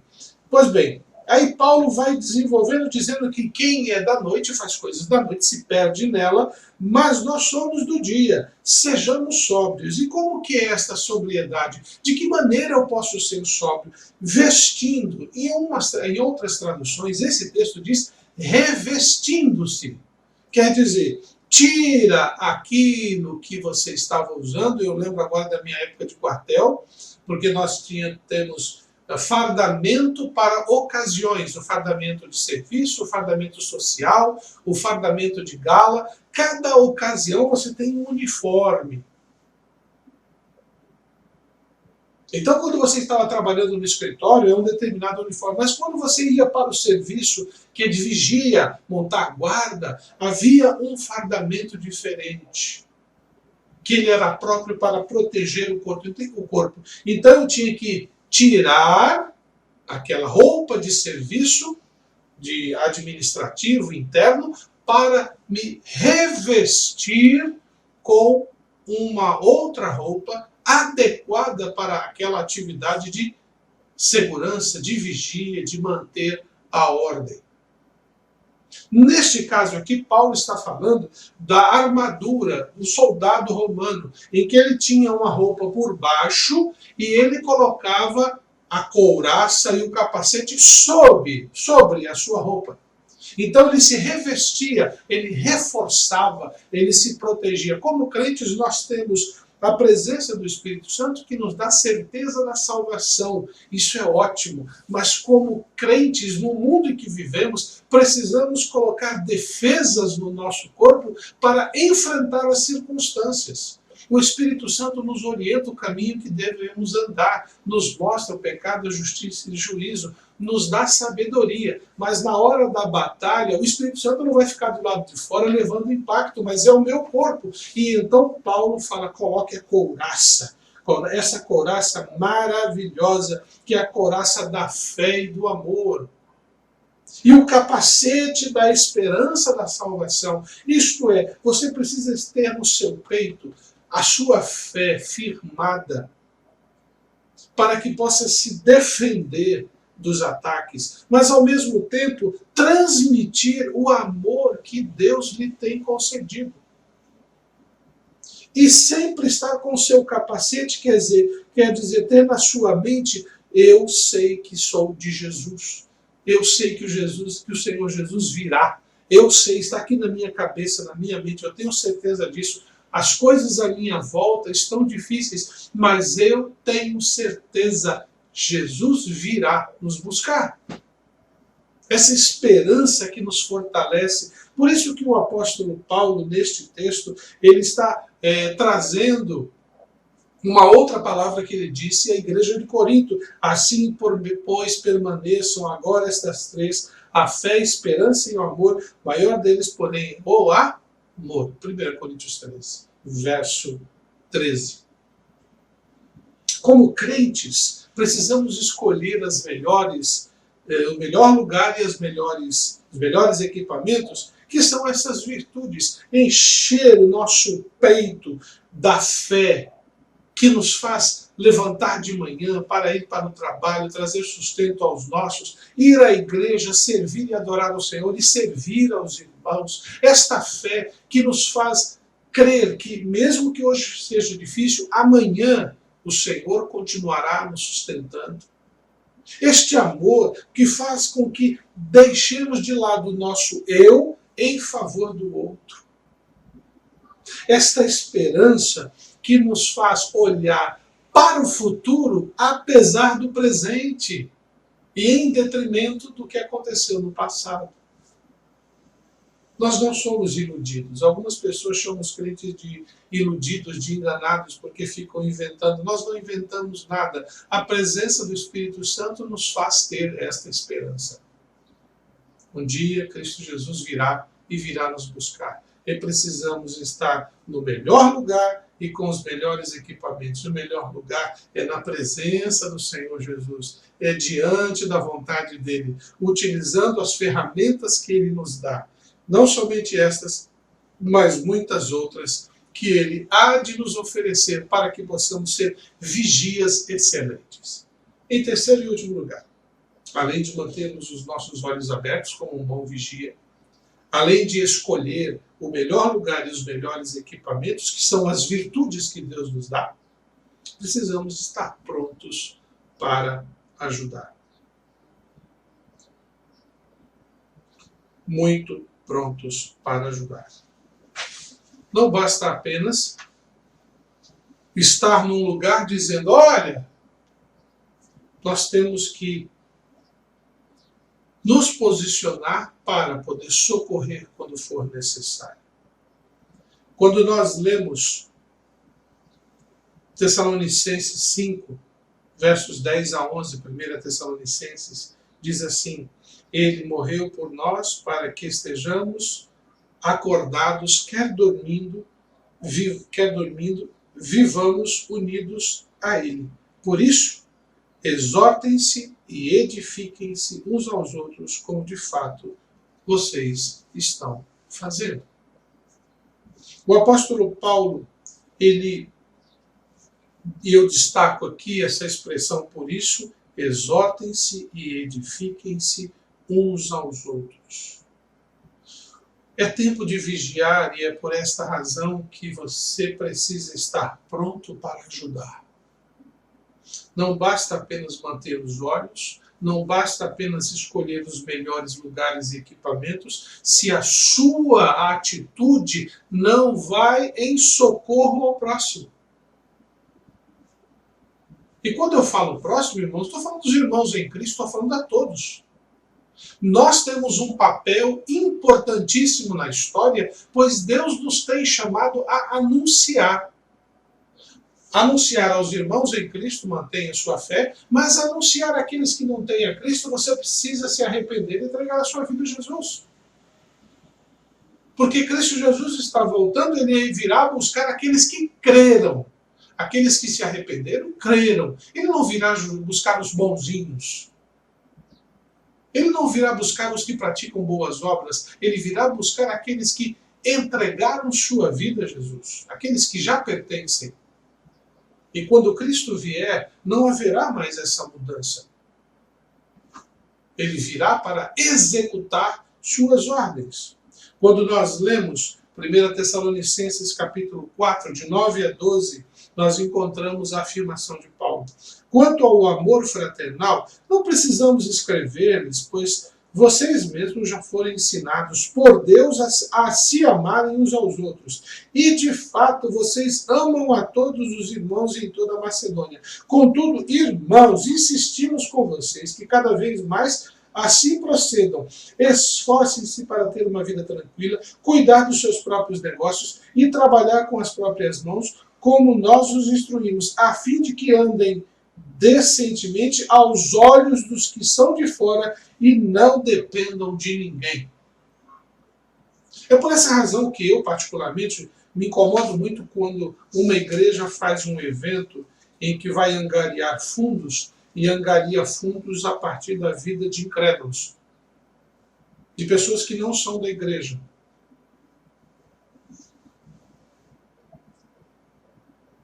Pois bem, aí Paulo vai desenvolvendo, dizendo que quem é da noite faz coisas da noite, se perde nela, mas nós somos do dia, sejamos sóbrios. E como que é esta sobriedade? De que maneira eu posso ser sóbrio? Vestindo. Em outras traduções, esse texto diz revestindo-se. Quer dizer, tira aquilo que você estava usando. Eu lembro agora da minha época de quartel, porque nós temos fardamento para ocasiões, o fardamento de serviço, o fardamento social, o fardamento de gala. Cada ocasião você tem um uniforme. Então, quando você estava trabalhando no escritório, é um determinado uniforme. Mas quando você ia para o serviço, que é de vigia, montar guarda, havia um fardamento diferente, que ele era próprio para proteger o corpo. Então, eu tinha que tirar aquela roupa de serviço, de administrativo interno, para me revestir com uma outra roupa adequada para aquela atividade de segurança, de vigia, de manter a ordem. Neste caso aqui, Paulo está falando da armadura do soldado romano, em que ele tinha uma roupa por baixo e ele colocava a couraça e o capacete sobre a sua roupa. Então ele se revestia, ele reforçava, ele se protegia. Como crentes, nós temos a presença do Espírito Santo que nos dá certeza da salvação. Isso é ótimo. Mas como crentes, no mundo em que vivemos, precisamos colocar defesas no nosso corpo para enfrentar as circunstâncias. O Espírito Santo nos orienta o caminho que devemos andar, nos mostra o pecado, a justiça e o juízo, nos dá sabedoria. Mas na hora da batalha, o Espírito Santo não vai ficar do lado de fora levando impacto, mas é o meu corpo. E então Paulo fala, coloque a couraça. Essa couraça maravilhosa, que é a couraça da fé e do amor. E o capacete da esperança da salvação. Isto é, você precisa ter no seu peito a sua fé firmada para que possa se defender dos ataques, mas ao mesmo tempo transmitir o amor que Deus lhe tem concedido. E sempre estar com o seu capacete, quer dizer, ter na sua mente, eu sei que sou de Jesus. Eu sei que o Senhor Jesus virá. Eu sei, está aqui na minha cabeça, na minha mente, eu tenho certeza disso. As coisas à minha volta estão difíceis, mas eu tenho certeza, Jesus virá nos buscar. Essa esperança que nos fortalece. Por isso que o apóstolo Paulo, neste texto, ele está trazendo uma outra palavra que ele disse à igreja de Corinto. Assim, pois, permaneçam agora estas três, a fé, a esperança e o amor. Maior deles, porém, o amor. 1 Coríntios 3, verso 13. Como crentes, precisamos escolher o melhor lugar e os melhores equipamentos, que são essas virtudes. Encher o nosso peito da fé, que nos faz levantar de manhã para ir para o trabalho, trazer sustento aos nossos, ir à igreja, servir e adorar o Senhor e servir aos irmãos. Esta fé que nos faz crer que, mesmo que hoje seja difícil, amanhã o Senhor continuará nos sustentando. Este amor que faz com que deixemos de lado o nosso eu em favor do outro. Esta esperança que nos faz olhar para o futuro, apesar do presente, e em detrimento do que aconteceu no passado. Nós não somos iludidos. Algumas pessoas chamam os crentes de iludidos, de enganados, porque ficam inventando. Nós não inventamos nada. A presença do Espírito Santo nos faz ter esta esperança. Um dia Cristo Jesus virá e virá nos buscar. E precisamos estar no melhor lugar e com os melhores equipamentos. O melhor lugar é na presença do Senhor Jesus. É diante da vontade dele, utilizando as ferramentas que ele nos dá. Não somente estas, mas muitas outras que ele há de nos oferecer para que possamos ser vigias excelentes. Em terceiro e último lugar, além de mantermos os nossos olhos abertos como um bom vigia, além de escolher o melhor lugar e os melhores equipamentos, que são as virtudes que Deus nos dá, precisamos estar prontos para ajudar. Muito prontos para ajudar. Não basta apenas estar num lugar dizendo, olha, nós temos que nos posicionar para poder socorrer quando for necessário. Quando nós lemos Tessalonicenses 5, versos 10 a 11, 1 Tessalonicenses, diz assim, ele morreu por nós para que estejamos acordados, quer dormindo, vivamos unidos a ele. Por isso, exortem-se e edifiquem-se uns aos outros, como de fato vocês estão fazendo. O apóstolo Paulo, e eu destaco aqui essa expressão por isso, exortem-se e edifiquem-se uns aos outros. É tempo de vigiar e é por esta razão que você precisa estar pronto para ajudar. Não basta apenas manter os olhos, não basta apenas escolher os melhores lugares e equipamentos, se a sua atitude não vai em socorro ao próximo. E quando eu falo próximo, irmãos, estou falando dos irmãos em Cristo, estou falando a todos. Nós temos um papel importantíssimo na história, pois Deus nos tem chamado a anunciar. Anunciar aos irmãos em Cristo, mantenha sua fé, mas anunciar àqueles que não têm a Cristo, você precisa se arrepender e entregar a sua vida a Jesus. Porque Cristo Jesus está voltando, ele virá buscar aqueles que creram. Aqueles que se arrependeram, creram. Ele não virá buscar os bonzinhos. Ele não virá buscar os que praticam boas obras. Ele virá buscar aqueles que entregaram sua vida a Jesus. Aqueles que já pertencem. E quando Cristo vier, não haverá mais essa mudança. Ele virá para executar suas ordens. Quando nós lemos 1 Tessalonicenses capítulo 4, de 9 a 12, nós encontramos a afirmação de Paulo. Quanto ao amor fraternal, não precisamos escrever-lhes, pois vocês mesmos já foram ensinados por Deus a se amarem uns aos outros. E, de fato, vocês amam a todos os irmãos em toda a Macedônia. Contudo, irmãos, insistimos com vocês que cada vez mais assim procedam. Esforcem-se para ter uma vida tranquila, cuidar dos seus próprios negócios e trabalhar com as próprias mãos, como nós os instruímos, a fim de que andem decentemente aos olhos dos que são de fora e não dependam de ninguém. É por essa razão que eu, particularmente, me incomodo muito quando uma igreja faz um evento em que vai angariar fundos e angaria fundos a partir da vida de incrédulos, de pessoas que não são da igreja.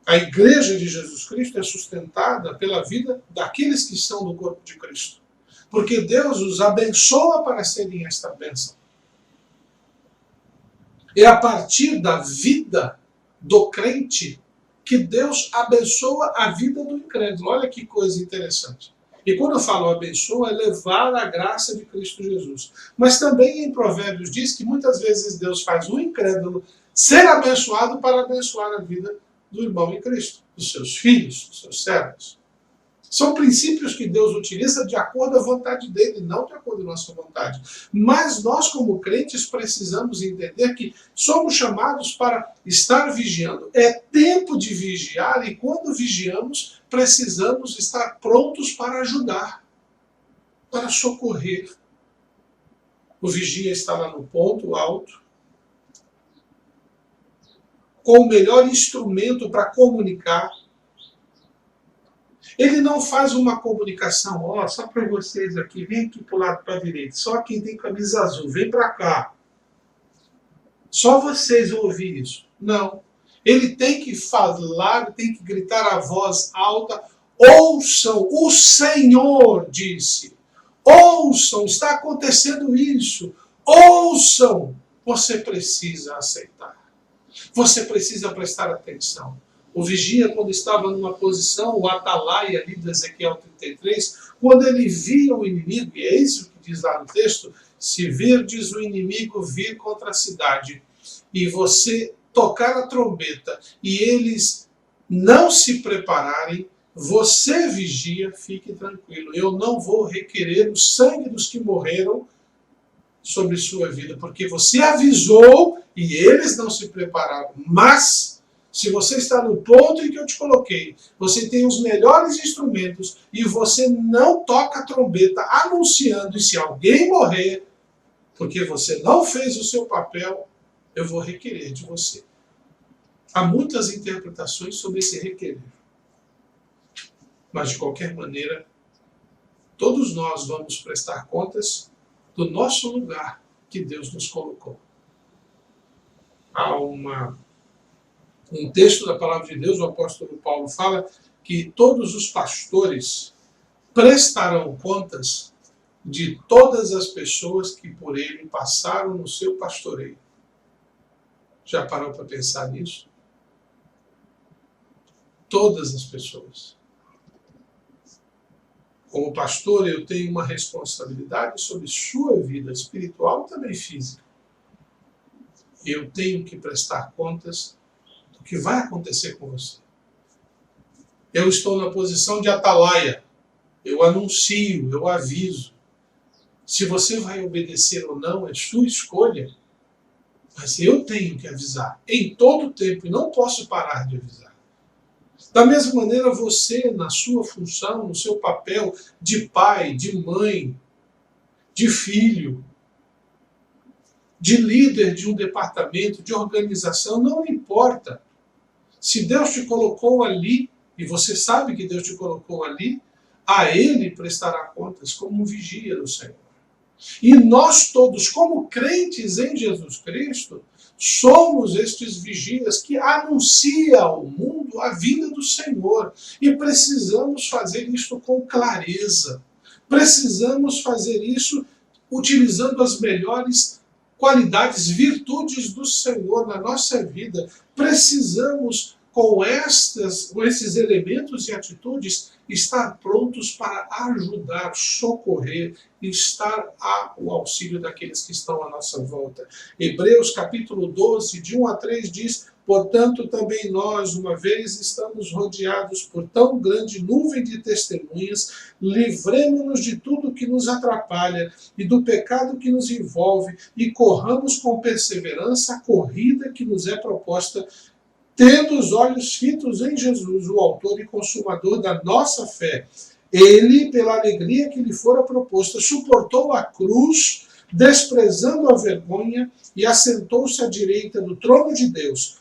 A igreja de Jesus Cristo é sustentada pela vida daqueles que são do corpo de Cristo. Porque Deus os abençoa para serem esta bênção. É a partir da vida do crente que Deus abençoa a vida do incrédulo. Olha que coisa interessante. E quando eu falo abençoa, é levar a graça de Cristo Jesus. Mas também em Provérbios diz que muitas vezes Deus faz o incrédulo ser abençoado para abençoar a vida do irmão em Cristo, dos seus filhos, dos seus servos. São princípios que Deus utiliza de acordo à vontade dele, não de acordo à nossa vontade. Mas nós, como crentes, precisamos entender que somos chamados para estar vigiando. É tempo de vigiar e quando vigiamos, precisamos estar prontos para ajudar, para socorrer. O vigia está lá no ponto alto, com o melhor instrumento para comunicar. Ele não faz uma comunicação, só para vocês aqui, vem aqui para o lado para a direita, só quem tem camisa azul, vem para cá. Só vocês vão ouvir isso. Não. Ele tem que falar, tem que gritar a voz alta, ouçam, o Senhor disse. Ouçam, está acontecendo isso. Ouçam, você precisa aceitar. Você precisa prestar atenção. O vigia, quando estava numa posição, o atalaia ali do Ezequiel 33, quando ele via o inimigo, e é isso que diz lá no texto, se virdes o inimigo vir contra a cidade, e você tocar a trombeta, e eles não se prepararem, você vigia, fique tranquilo. Eu não vou requerer o sangue dos que morreram sobre sua vida, porque você avisou e eles não se prepararam. Mas, se você está no ponto em que eu te coloquei, você tem os melhores instrumentos e você não toca a trombeta anunciando, e se alguém morrer, porque você não fez o seu papel, eu vou requerer de você. Há muitas interpretações sobre esse requerer. Mas, de qualquer maneira, todos nós vamos prestar contas do nosso lugar que Deus nos colocou. Há um texto da palavra de Deus, o apóstolo Paulo fala que todos os pastores prestarão contas de todas as pessoas que por ele passaram no seu pastoreio. Já parou para pensar nisso? Todas as pessoas. Como pastor, eu tenho uma responsabilidade sobre sua vida espiritual e também física. Eu tenho que prestar contas do que vai acontecer com você. Eu estou na posição de atalaia. Eu anuncio, eu aviso. Se você vai obedecer ou não, é sua escolha. Mas eu tenho que avisar em todo tempo e não posso parar de avisar. Da mesma maneira, você, na sua função, no seu papel de pai, de mãe, de filho, de líder de um departamento, de organização, não importa. Se Deus te colocou ali, e você sabe que Deus te colocou ali, a Ele prestará contas como um vigia do Senhor. E nós todos, como crentes em Jesus Cristo, somos estes vigias que anunciam ao mundo a vinda do Senhor. E precisamos fazer isto com clareza. Precisamos fazer isso utilizando as melhores qualidades, virtudes do Senhor na nossa vida. Precisamos, com esses elementos e atitudes, estar prontos para ajudar, socorrer, estar ao auxílio daqueles que estão à nossa volta. Hebreus capítulo 12, de 1 a 3 diz: portanto, também nós, uma vez estamos rodeados por tão grande nuvem de testemunhas, livremo-nos de tudo que nos atrapalha e do pecado que nos envolve e corramos com perseverança a corrida que nos é proposta, tendo os olhos fitos em Jesus, o autor e consumador da nossa fé. Ele, pela alegria que lhe fora proposta, suportou a cruz, desprezando a vergonha, e assentou-se à direita do trono de Deus.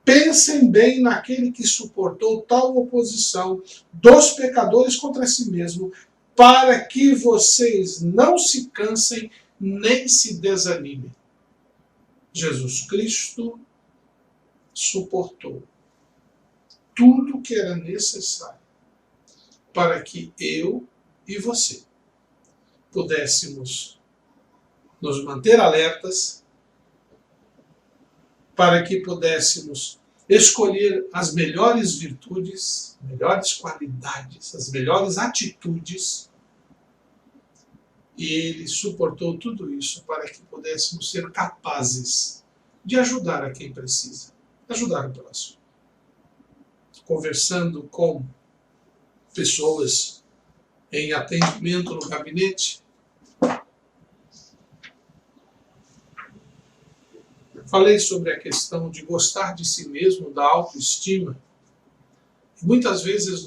Pensem bem naquele que suportou tal oposição dos pecadores contra si mesmo, para que vocês não se cansem nem se desanimem. Jesus Cristo suportou tudo que era necessário para que eu e você pudéssemos nos manter alertas, para que pudéssemos escolher as melhores virtudes, melhores qualidades, as melhores atitudes. E ele suportou tudo isso para que pudéssemos ser capazes de ajudar a quem precisa. Ajudar o próximo. Conversando com pessoas em atendimento no gabinete, falei sobre a questão de gostar de si mesmo, da autoestima. Muitas vezes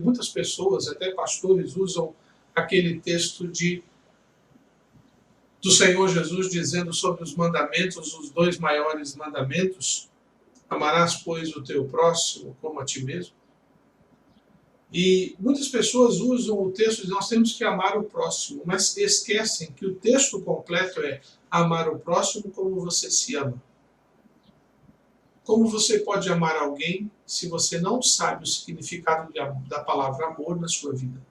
muitas pessoas, até pastores, usam aquele texto do Senhor Jesus dizendo sobre os mandamentos, os 2 maiores mandamentos. Amarás, pois, o teu próximo como a ti mesmo. E muitas pessoas usam o texto de nós temos que amar o próximo, mas esquecem que o texto completo é amar o próximo como você se ama. Como você pode amar alguém se você não sabe o significado da palavra amor na sua vida?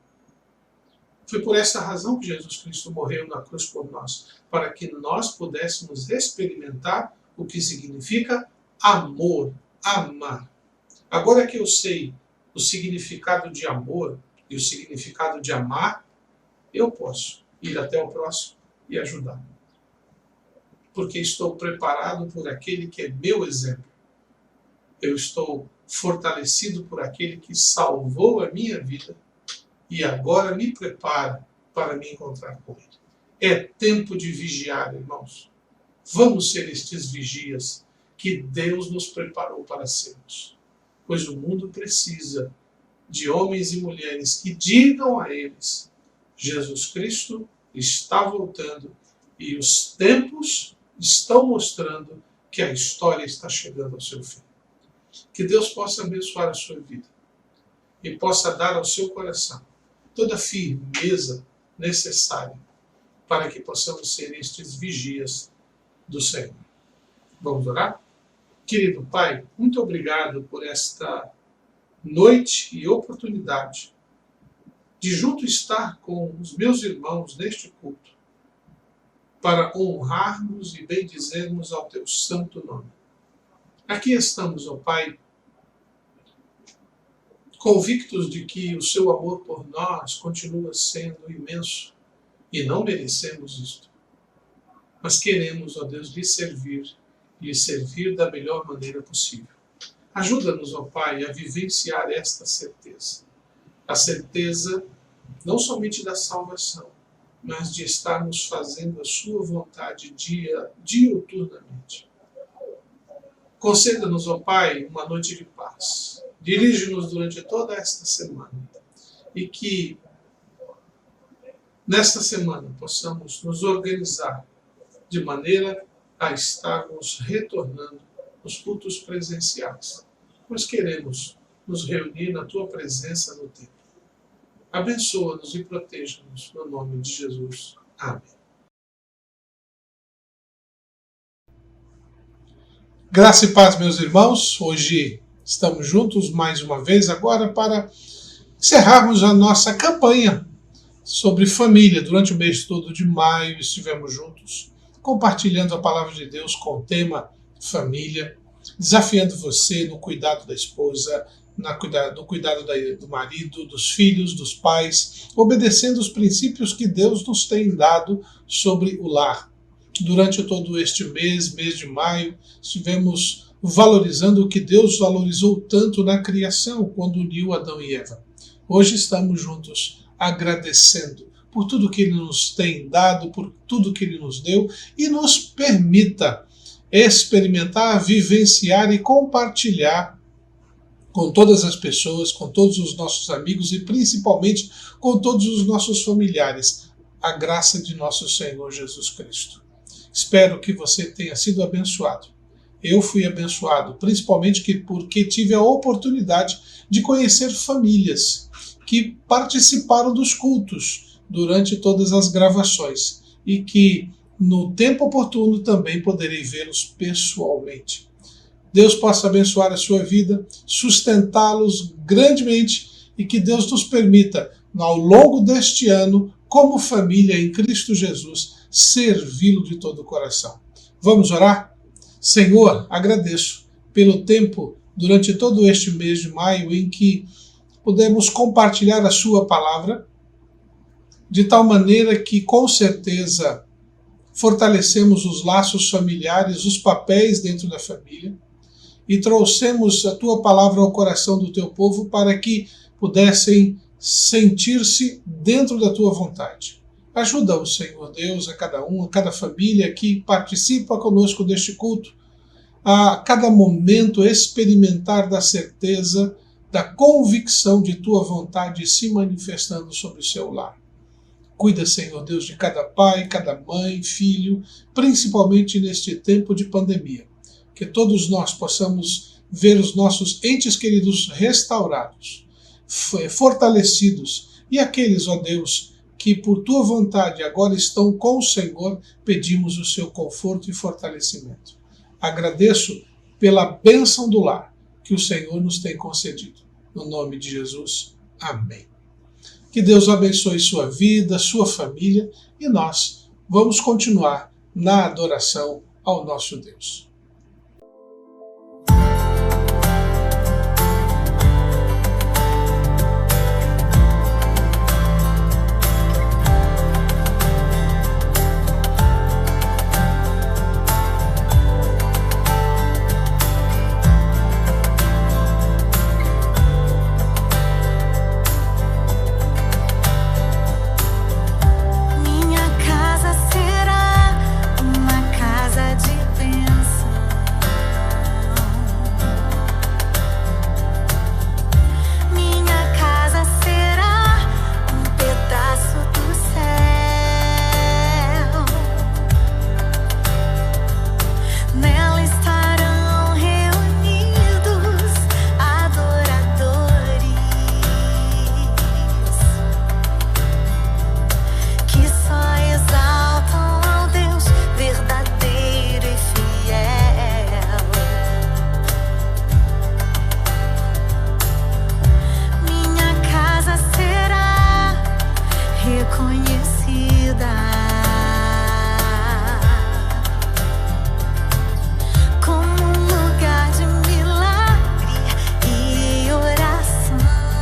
Foi por essa razão que Jesus Cristo morreu na cruz por nós, para que nós pudéssemos experimentar o que significa amor, amar. Agora que eu sei o significado de amor e o significado de amar, eu posso ir até o próximo e ajudar. Porque estou preparado por aquele que é meu exemplo. Eu estou fortalecido por aquele que salvou a minha vida e agora me prepara para me encontrar com ele. É tempo de vigiar, irmãos. Vamos ser estes vigias que Deus nos preparou para sermos. Pois o mundo precisa de homens e mulheres que digam a eles: Jesus Cristo está voltando e os tempos estão mostrando que a história está chegando ao seu fim. Que Deus possa abençoar a sua vida e possa dar ao seu coração toda a firmeza necessária para que possamos ser estes vigias do Senhor. Vamos orar? Querido Pai, muito obrigado por esta noite e oportunidade de junto estar com os meus irmãos neste culto para honrarmos e bendizermos ao teu santo nome. Aqui estamos, ó Pai, convictos de que o seu amor por nós continua sendo imenso e não merecemos isto. Mas queremos, ó Deus, lhe servir da melhor maneira possível. Ajuda-nos, ó Pai, a vivenciar esta certeza. A certeza não somente da salvação, mas de estarmos fazendo a sua vontade diuturnamente. Conceda-nos, ó Pai, uma noite de paz. Dirige-nos durante toda esta semana e que nesta semana possamos nos organizar de maneira a estarmos retornando nos cultos presenciais, pois queremos nos reunir na Tua presença no templo. Abençoa-nos e proteja-nos no nome de Jesus. Amém. Graça e paz, meus irmãos. Hoje estamos juntos mais uma vez agora para encerrarmos a nossa campanha sobre família. Durante o mês todo de maio estivemos juntos, compartilhando a palavra de Deus com o tema família, desafiando você no cuidado da esposa, no cuidado do marido, dos filhos, dos pais, obedecendo os princípios que Deus nos tem dado sobre o lar. Durante todo este mês de maio, estivemos valorizando o que Deus valorizou tanto na criação, quando uniu Adão e Eva. Hoje estamos juntos agradecendo por tudo que Ele nos tem dado, por tudo que Ele nos deu, e nos permita experimentar, vivenciar e compartilhar com todas as pessoas, com todos os nossos amigos e principalmente com todos os nossos familiares, a graça de nosso Senhor Jesus Cristo. Espero que você tenha sido abençoado. Eu fui abençoado, principalmente porque tive a oportunidade de conhecer famílias que participaram dos cultos durante todas as gravações e que, no tempo oportuno, também poderei vê-los pessoalmente. Deus possa abençoar a sua vida, sustentá-los grandemente e que Deus nos permita, ao longo deste ano, como família em Cristo Jesus, servi-lo de todo o coração. Vamos orar? Senhor, agradeço pelo tempo durante todo este mês de maio em que pudemos compartilhar a sua palavra, de tal maneira que, com certeza, fortalecemos os laços familiares, os papéis dentro da família, e trouxemos a tua palavra ao coração do teu povo para que pudessem sentir-se dentro da tua vontade. Ajuda-os, Senhor Deus, a cada um, a cada família que participa conosco deste culto, a cada momento experimentar da certeza, da convicção de tua vontade se manifestando sobre o seu lar. Cuida, Senhor Deus, de cada pai, cada mãe, filho, principalmente neste tempo de pandemia. Que todos nós possamos ver os nossos entes queridos restaurados, fortalecidos, e aqueles, ó Deus, que por tua vontade agora estão com o Senhor, pedimos o seu conforto e fortalecimento. Agradeço pela bênção do lar que o Senhor nos tem concedido. No nome de Jesus, amém. Que Deus abençoe sua vida, sua família, e nós vamos continuar na adoração ao nosso Deus. Como um lugar de milagre e oração.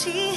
ti.